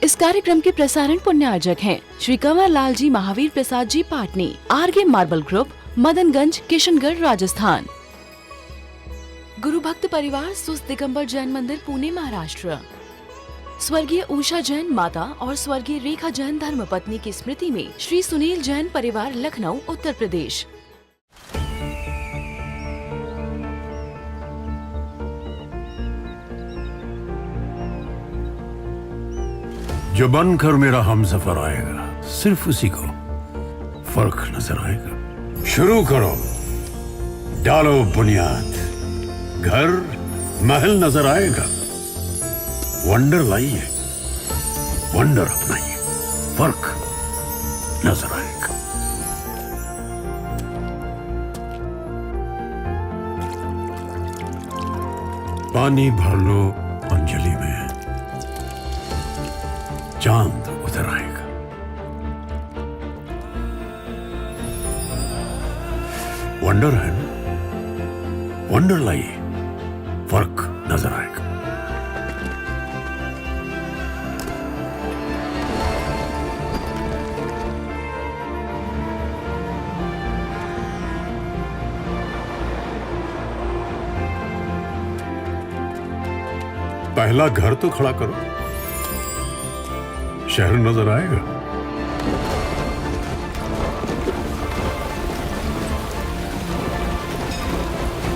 इस कार्यक्रम के प्रसारण पुण्यार्जक हैं Shri Kanwar Lal ji Mahavir Prasad ji Patni, RK marble group, Madanganj, Kishangarh, Rajasthan. गुरु भक्त परिवार सुस्त दिगंबर जैन मंदिर, पुणे, महाराष्ट्र। स्वर्गीय उषा जैन माता और स्वर्गीय रेखा जैन धर्मपत्नी की स्मृति में श्री सुनील जैन परिवार, लखनऊ, उत्तर प्रदेश। जो बनकर मेरा हमसफर आएगा, सिर्फ उसी को फर्क नजर आएगा। शुरू करो, डालो बुनियाद, घर महल नजर आएगा। वंडर लाइए, वंडर अपनाइए, फर्क नजर आएगा। पानी भर लो अंजलि में, चांद उतर आएगा। वंडर है ना, वंडर लाइए, फर्क नजर आएगा। पहला घर तो खड़ा करो, शहर नजर आएगा।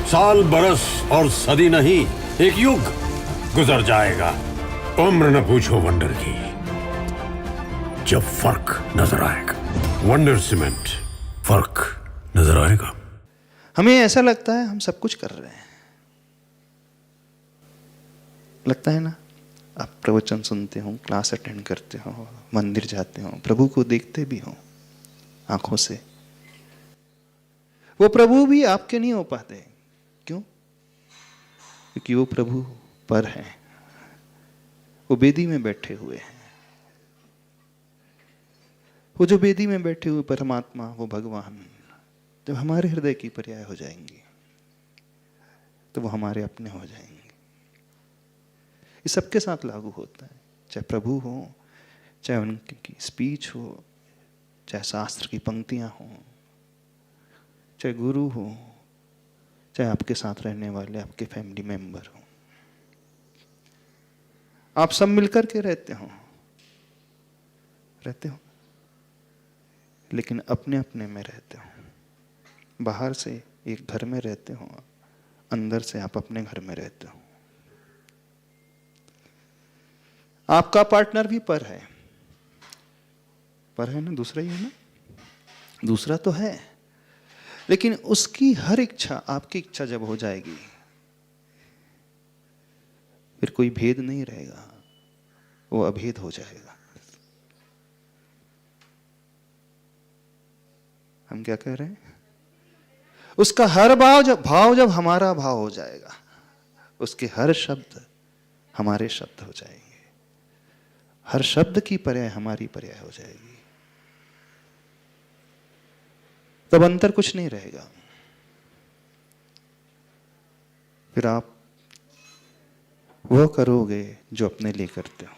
साल, बरस और सदी नहीं, एक युग गुजर जाएगा। उम्र न पूछो वंडर की, जब फर्क नजर आएगा। वंडर सीमेंट, फर्क नजर आएगा। हमें ऐसा लगता है हम सब कुछ कर रहे हैं, लगता है ना। आप प्रवचन सुनते हो, क्लास अटेंड करते हो, मंदिर जाते हो, प्रभु को देखते भी हो आंखों से। वो प्रभु भी आपके नहीं हो पाते। क्यों? क्योंकि वो प्रभु पर हैं, वो बेदी में बैठे हुए हैं। वो जो बेदी में बैठे हुए परमात्मा, वो भगवान, जब हमारे हृदय की पर्याय हो जाएंगी तो वो हमारे अपने हो जाएंगे। ये सबके साथ लागू होता है, चाहे प्रभु हो, चाहे उनकी स्पीच हो, चाहे शास्त्र की पंक्तियां हो, चाहे गुरु हो, चाहे आपके साथ रहने वाले आपके फैमिली मेंबर हो। आप सब मिलकर के रहते हो, लेकिन अपने अपने में रहते हो। बाहर से एक घर में रहते हो, अंदर से आप अपने घर में रहते हो। आपका पार्टनर भी पर है ना, दूसरा ही है ना, दूसरा तो है, लेकिन उसकी हर इच्छा आपकी इच्छा जब हो जाएगी, फिर कोई भेद नहीं रहेगा, वो अभेद हो जाएगा। हम क्या कह रहे हैं? उसका हर भाव जब हमारा भाव हो जाएगा, उसके हर शब्द हमारे शब्द हो जाएंगे, हर शब्द की पर्याय हमारी पर्याय हो जाएगी। तब अंतर कुछ नहीं रहेगा। फिर आप वो करोगे जो अपने लिए करते हो।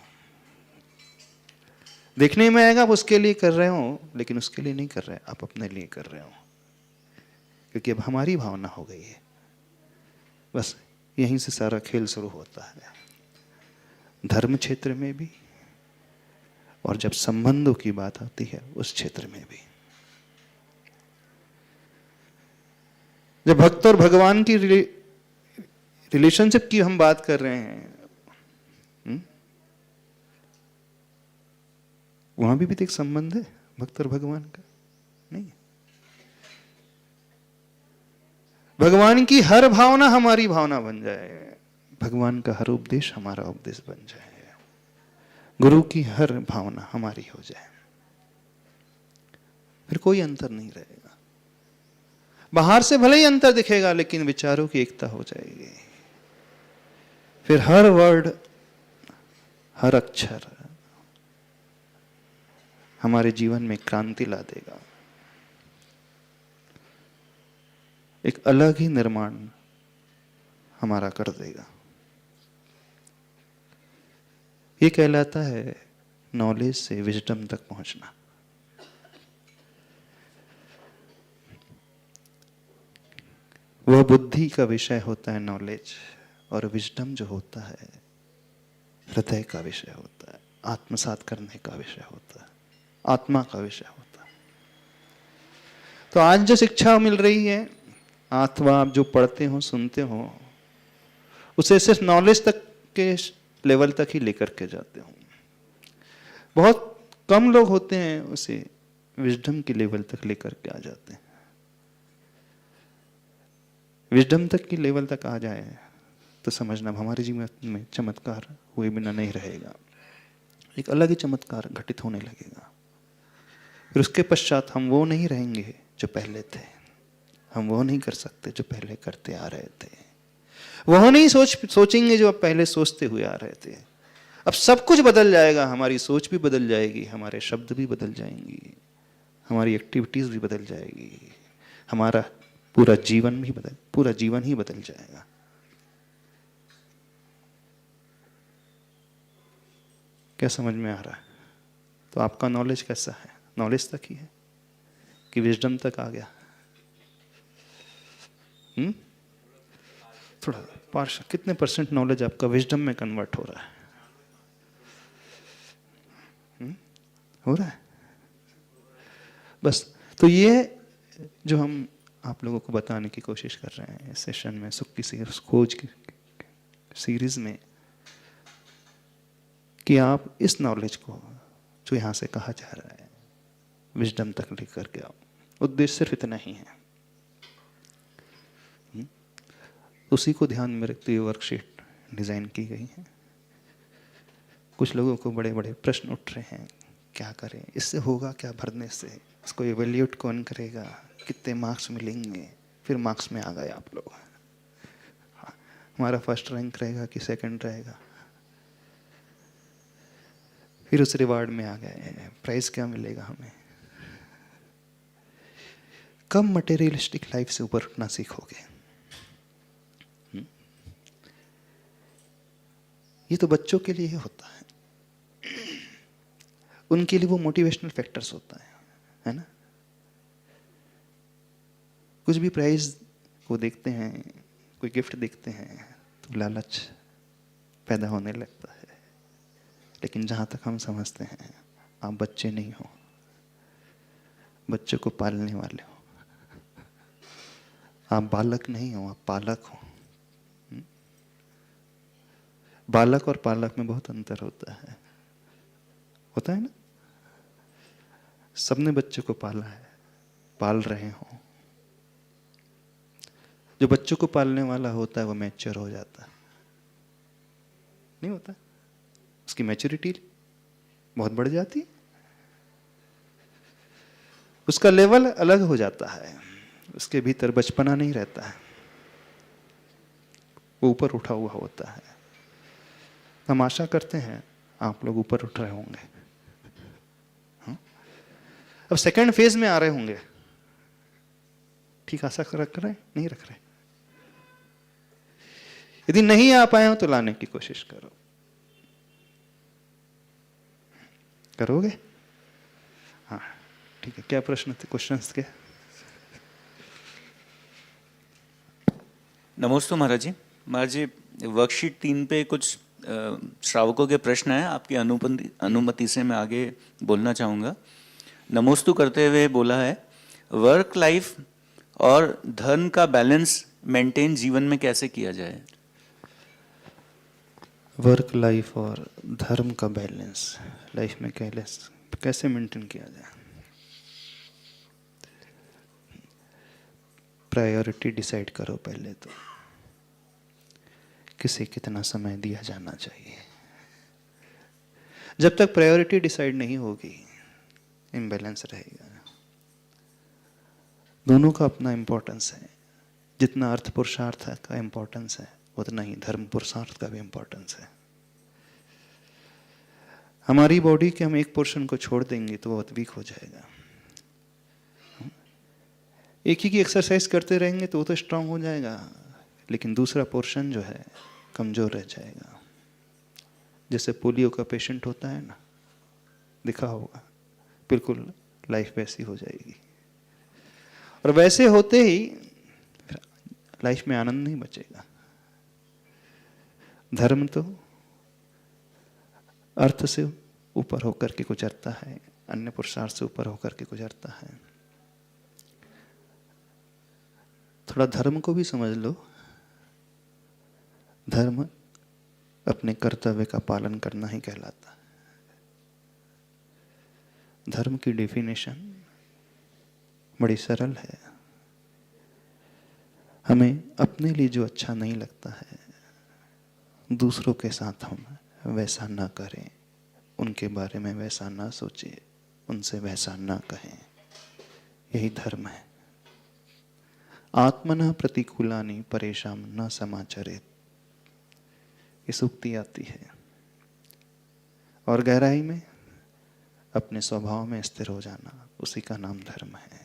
देखने में आएगा आप उसके लिए कर रहे हो, लेकिन उसके लिए नहीं कर रहे, आप अपने लिए कर रहे हो। क्योंकि अब हमारी भावना हो गई है। बस यहीं से सारा खेल शुरू होता है, धर्म क्षेत्र में भी, और जब संबंधों की बात आती है उस क्षेत्र में भी। जब भक्त और भगवान की रिलेशनशिप की हम बात कर रहे हैं, वहां भी तो एक संबंध है भक्त और भगवान का, नहीं? भगवान की हर भावना हमारी भावना बन जाए, भगवान का हर उपदेश हमारा उपदेश बन जाए, गुरु की हर भावना हमारी हो जाए, फिर कोई अंतर नहीं रहेगा। बाहर से भले ही अंतर दिखेगा, लेकिन विचारों की एकता हो जाएगी। फिर हर वर्ड, हर अक्षर हमारे जीवन में क्रांति ला देगा, एक अलग ही निर्माण हमारा कर देगा। ये कहलाता है नॉलेज से विजडम तक पहुंचना। वह बुद्धि का विषय होता है नॉलेज, और विजडम जो होता है हृदय का विषय होता है, आत्मसात करने का विषय होता है, आत्मा का विषय होता है। तो आज जो शिक्षा मिल रही है, अथवा आप जो पढ़ते हो सुनते हो, उसे सिर्फ नॉलेज तक के लेवल तक ही लेकर के जाते हो। बहुत कम लोग होते हैं उसे विजडम के लेवल तक लेकर के आ जाते हैं। विजडम तक की लेवल तक आ जाए तो समझना हमारे जीवन में चमत्कार हुए बिना नहीं रहेगा, एक अलग ही चमत्कार घटित होने लगेगा। फिर उसके पश्चात हम वो नहीं रहेंगे जो पहले थे, हम वो नहीं कर सकते जो पहले करते आ रहे थे, वह नहीं सोचेंगे जो अब पहले सोचते हुए आ रहे थे। अब सब कुछ बदल जाएगा, हमारी सोच भी बदल जाएगी, हमारे शब्द भी बदल जाएंगी, हमारी एक्टिविटीज भी बदल जाएगी, हमारा पूरा जीवन ही बदल जाएगा। क्या समझ में आ रहा है? तो आपका नॉलेज कैसा है? नॉलेज तक ही है कि विजडम तक आ गया? थोड़ा पार्शल, कितने परसेंट नॉलेज आपका विजडम में कन्वर्ट हो रहा है? हो रहा है बस। तो ये जो हम आप लोगों को बताने की कोशिश कर रहे हैं इस सेशन में, सुख की खोज की सीरीज में, कि आप इस नॉलेज को जो यहाँ से कहा जा रहा है विजडम तक लेकर के आओ। उद्देश्य सिर्फ इतना ही है। उसी को ध्यान में रखते हुए वर्कशीट डिजाइन की गई है। कुछ लोगों को बड़े बड़े प्रश्न उठ रहे हैं, क्या करें, इससे होगा क्या भरने से, इसको एवेल्यूएट कौन करेगा, कितने मार्क्स मिलेंगे। फिर मार्क्स में आ गए आप लोग, हमारा फर्स्ट रैंक रहेगा कि सेकंड रहेगा। फिर उस रिवार्ड में आ गए, प्राइज क्या मिलेगा हमें। कब मटेरियलिस्टिक लाइफ से ऊपर उठना सीखोगे? ये तो बच्चों के लिए होता है, उनके लिए वो मोटिवेशनल फैक्टर्स होता है ना। कुछ भी प्राइज को देखते हैं, कोई गिफ्ट देखते हैं तो लालच पैदा होने लगता है। लेकिन जहाँ तक हम समझते हैं, आप बच्चे नहीं हो, बच्चों को पालने वाले हो। आप बालक नहीं हो, आप पालक हो। बालक और पालक में बहुत अंतर होता है ना। सबने बच्चे को पाला है, पाल रहे हो। जो बच्चों को पालने वाला होता है वो मैच्योर हो जाता है, नहीं होता? उसकी मैच्योरिटी बहुत बढ़ जाती है, उसका लेवल अलग हो जाता है, उसके भीतर बचपना नहीं रहता है, वो ऊपर उठा हुआ होता है। हम आशा करते हैं आप लोग ऊपर उठ रहे होंगे। अब सेकंड फेज में आ रहे होंगे, ठीक आशा रख रहे नहीं रख रहे? यदि नहीं आ पाए हो तो लाने की कोशिश करो। करोगे? हाँ ठीक है। क्या प्रश्न थे, क्वेश्चंस के? नमस्ते महाराज जी। महाराज जी, वर्कशीट 3 पे कुछ श्रावकों के प्रश्न हैं, आपकी अनुमति से मैं आगे बोलना चाहूँगा। नमोस्तु करते हुए बोला है, वर्क लाइफ और धर्म का बैलेंस मेंटेन जीवन में कैसे किया जाए? वर्क लाइफ और धर्म का बैलेंस लाइफ में कैसे मेंटेन किया जाए? प्रायोरिटी डिसाइड करो पहले तो, किसे कितना समय दिया जाना चाहिए। जब तक प्रायोरिटी डिसाइड नहीं होगी, इम्बैलेंस रहेगा। दोनों का अपना इंपॉर्टेंस है। जितना अर्थ पुरुषार्थ का इंपॉर्टेंस है, उतना ही धर्म पुरुषार्थ का भी इंपॉर्टेंस है। हमारी बॉडी के हम एक पोर्शन को छोड़ देंगे तो बहुत वीक हो जाएगा। एक ही की एक्सरसाइज करते रहेंगे तो वो तो स्ट्रांग हो जाएगा, लेकिन दूसरा पोर्शन जो है कमजोर रह जाएगा। जैसे पोलियो का पेशेंट होता है ना, दिखा होगा, बिल्कुल लाइफ वैसी हो जाएगी। और वैसे होते ही लाइफ में आनंद नहीं बचेगा। धर्म तो अर्थ से ऊपर होकर के गुजरता है, अन्य पुरुषार्थ से ऊपर होकर के गुजरता है। थोड़ा धर्म को भी समझ लो। धर्म अपने कर्तव्य का पालन करना ही कहलाता है। धर्म की डेफिनेशन बड़ी सरल है। हमें अपने लिए जो अच्छा नहीं लगता है, दूसरों के साथ हम वैसा ना करें, उनके बारे में वैसा ना सोचें, उनसे वैसा ना कहें। यही धर्म है। आत्मना प्रतिकूलानि परेशान न समाचरेत, ये सूक्ति आती है। और गहराई में अपने स्वभाव में स्थिर हो जाना, उसी का नाम धर्म है।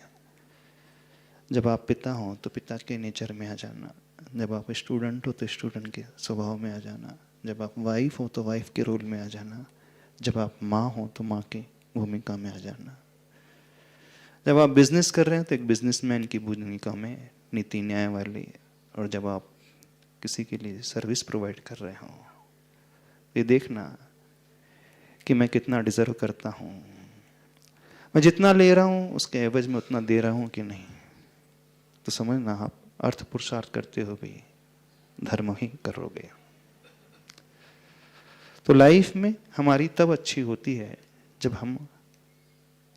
जब आप पिता हो तो पिता के नेचर में आ जाना, जब आप स्टूडेंट हो तो स्टूडेंट के स्वभाव में आ जाना, जब आप वाइफ हो तो वाइफ के रोल में आ जाना, जब आप माँ हो तो माँ की भूमिका में आ जाना, जब आप बिजनेस कर रहे हैं तो एक बिजनेसमैन की भूमिका में, नीति न्याय वाली, और जब आप किसी के लिए सर्विस प्रोवाइड कर रहे हो, ये देखना कि मैं कितना डिजर्व करता हूँ, मैं जितना ले रहा हूँ उसके एवज में उतना दे रहा हूँ कि नहीं। तो समझना आप अर्थ पुरुषार्थ करते हो भी धर्म ही करोगे। तो लाइफ में हमारी तब अच्छी होती है जब हम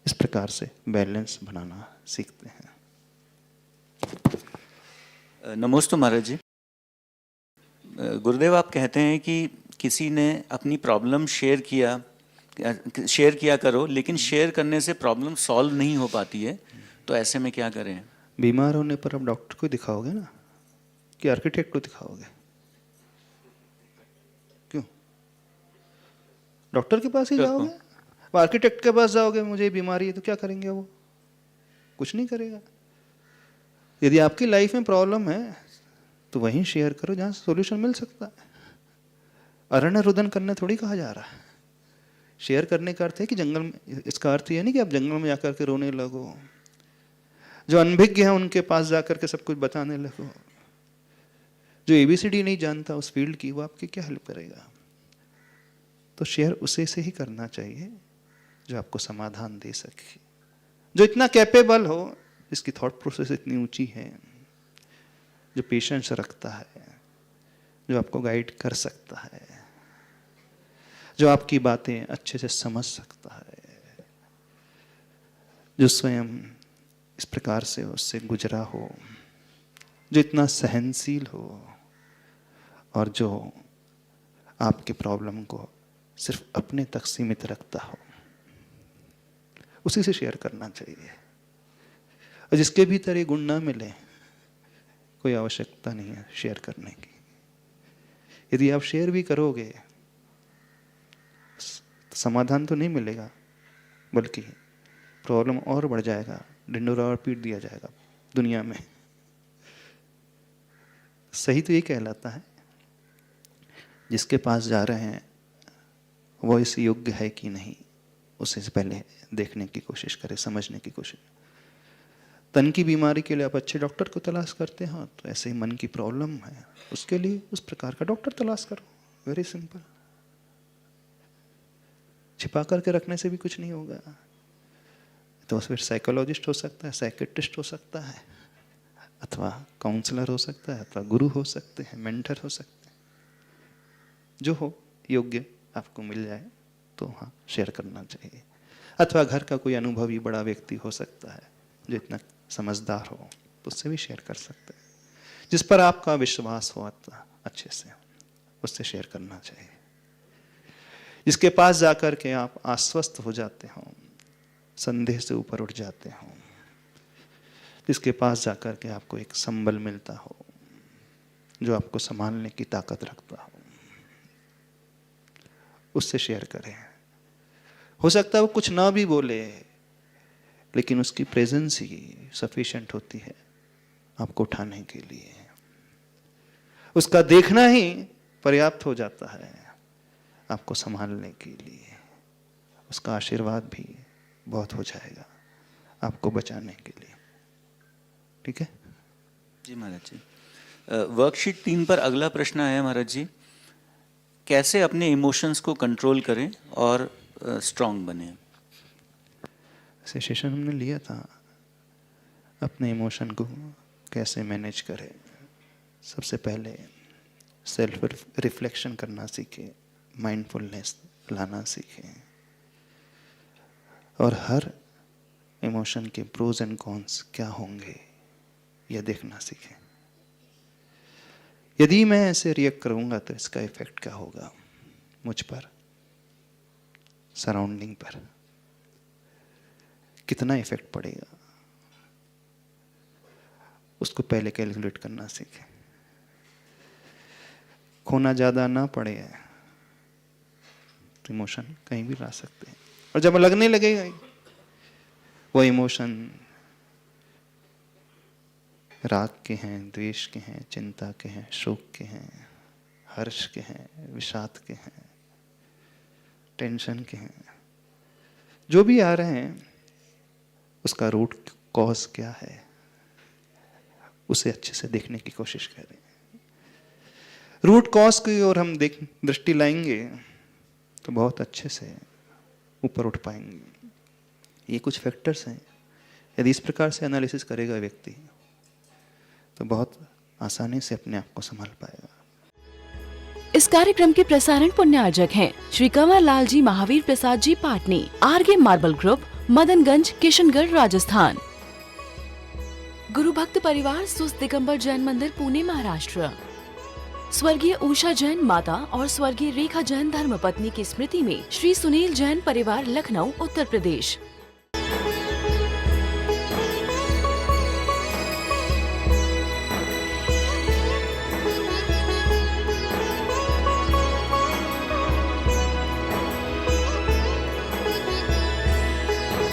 इस प्रकार से बैलेंस बनाना सीखते हैं। नमोस्तु महाराज जी। गुरुदेव, आप कहते हैं कि किसी ने अपनी प्रॉब्लम शेयर किया करो, लेकिन शेयर करने से प्रॉब्लम सॉल्व नहीं हो पाती है, तो ऐसे में क्या करें? बीमार होने पर आप डॉक्टर को दिखाओगे ना, कि आर्किटेक्ट को दिखाओगे? क्यों? डॉक्टर के पास ही जाओगे? आर्किटेक्ट के पास जाओगे, मुझे बीमारी है, तो क्या करेंगे वो? कुछ नहीं करेगा। यदि आपकी लाइफ में प्रॉब्लम है तो वहीं शेयर करो जहां सॉल्यूशन मिल सकता है। अरण्य रुदन करने थोड़ी कहा जा रहा है। शेयर करने का अर्थ है कि जंगल में, इसका अर्थ ये नहीं कि आप जंगल में जाकर के रोने लगो, जो अनभिज्ञ है उनके पास जाकर के सब कुछ बताने लगो। जो ABCD नहीं जानता उस फील्ड की, वो आपकी क्या हेल्प करेगा? तो शेयर उसे से ही करना चाहिए जो आपको समाधान दे सके, जो इतना कैपेबल हो, जिसकी थॉट प्रोसेस इतनी ऊंची है, जो पेशेंस रखता है, जो आपको गाइड कर सकता है, जो आपकी बातें अच्छे से समझ सकता है, जो स्वयं इस प्रकार से उससे गुजरा हो, जो इतना सहनशील हो, और जो आपके प्रॉब्लम को सिर्फ अपने तक सीमित रखता हो, उसी से शेयर करना चाहिए। और जिसके भीतर ये गुण ना मिले, कोई आवश्यकता नहीं है शेयर करने की। यदि आप शेयर भी करोगे तो समाधान तो नहीं मिलेगा, बल्कि प्रॉब्लम और बढ़ जाएगा, ढिंडोरा और पीट दिया जाएगा दुनिया में। सही तो ये कहलाता है, जिसके पास जा रहे हैं वो इस योग्य है कि नहीं, उसे पहले देखने की कोशिश करें, समझने की कोशिश। तन की बीमारी के लिए आप अच्छे डॉक्टर को तलाश करते हो, तो ऐसे ही मन की प्रॉब्लम है, उसके लिए उस प्रकार का डॉक्टर तलाश करो। Very simple. छिपा करके रखने से भी कुछ नहीं होगा। तो फिर साइकोलॉजिस्ट हो सकता है, साइकेट्रिस्ट हो सकता है, अथवा काउंसलर हो सकता है, अथवा गुरु हो सकते हैं, मेंटर हो सकते हैं। जो हो योग्य आपको मिल जाए तो हाँ शेयर करना चाहिए। अथवा घर का कोई अनुभवी बड़ा व्यक्ति हो सकता है जो इतना समझदार हो, तो उससे भी शेयर कर सकते हैं। जिस पर आपका विश्वास हो अच्छे से, उससे शेयर करना चाहिए। जिसके पास जाकर के आप आश्वस्त हो जाते हो, संदेह से ऊपर उठ जाते हो, जिसके पास जाकर के आपको एक संबल मिलता हो, जो आपको संभालने की ताकत रखता हो, उससे शेयर करें। हो सकता है वो कुछ ना भी बोले, लेकिन उसकी प्रेजेंस ही सफिशिएंट होती है आपको उठाने के लिए। उसका देखना ही पर्याप्त हो जाता है आपको संभालने के लिए। उसका आशीर्वाद भी बहुत हो जाएगा आपको बचाने के लिए। ठीक है जी महाराज जी। वर्कशीट 3 पर अगला प्रश्न है महाराज जी, कैसे अपने इमोशंस को कंट्रोल करें और स्ट्रांग बने। सेशन हमने लिया था अपने इमोशन को कैसे मैनेज करें। सबसे पहले सेल्फ रिफ्लेक्शन करना सीखें, माइंडफुलनेस लाना सीखें और हर इमोशन के प्रोज एंड कॉन्स क्या होंगे यह देखना सीखें। यदि मैं ऐसे रिएक्ट करूंगा तो इसका इफेक्ट क्या होगा मुझ पर, सराउंडिंग पर, कितना इफेक्ट पड़ेगा, उसको पहले कैलकुलेट करना सीखें। खोना ज़्यादा ना पड़े तो इमोशन कहीं भी ला सकते हैं, और जब लगने लगेगा वो इमोशन राग के हैं, द्वेष के हैं, चिंता के हैं, शोक के हैं, हर्ष के हैं, विषाद के हैं, टेंशन के हैं, जो भी आ रहे हैं उसका रूट कॉज क्या है उसे अच्छे से देखने की कोशिश करें। रूट कॉज की ओर हम दृष्टि लाएंगे तो बहुत अच्छे से ऊपर उठ पाएंगे। ये कुछ फैक्टर्स हैं, यदि इस प्रकार से एनालिसिस करेगा व्यक्ति तो बहुत आसानी से अपने आप को संभाल पाएगा। इस कार्यक्रम के प्रसारण पुण्यार्जक हैं श्री कंवर लाल जी महावीर प्रसाद जी पाटनी, आरगे मार्बल ग्रुप, मदनगंज, किशनगढ़, राजस्थान। गुरु भक्त परिवार सुस्त दिगंबर जैन मंदिर, पुणे, महाराष्ट्र। स्वर्गीय उषा जैन माता और स्वर्गीय रेखा जैन धर्मपत्नी की स्मृति में श्री सुनील जैन परिवार, लखनऊ, उत्तर प्रदेश।